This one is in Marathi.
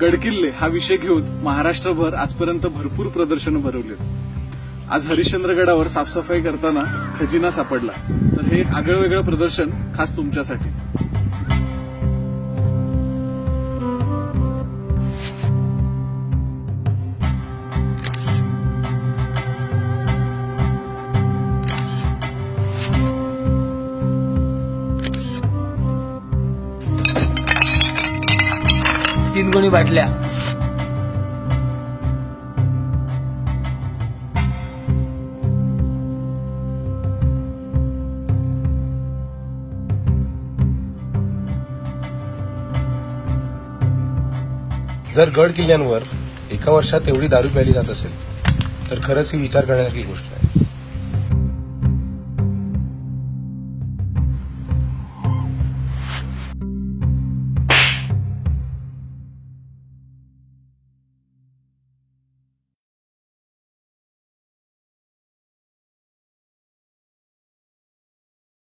गडकिल्ले हा विषय घेऊन महाराष्ट्रभर आजपर्यंत भरपूर प्रदर्शनं भरवली. आज हरिश्चंद्रगडावर साफसफाई करताना खजिना सापडला. तर हे आगळं वेगळं प्रदर्शन खास तुमच्यासाठी. तीन गोणी बाटल्या. जर गड किल्ल्यांवर एका वर्षात एवढी दारू प्यायली जात असेल तर खरंच ही विचार करण्याची गोष्ट आहे.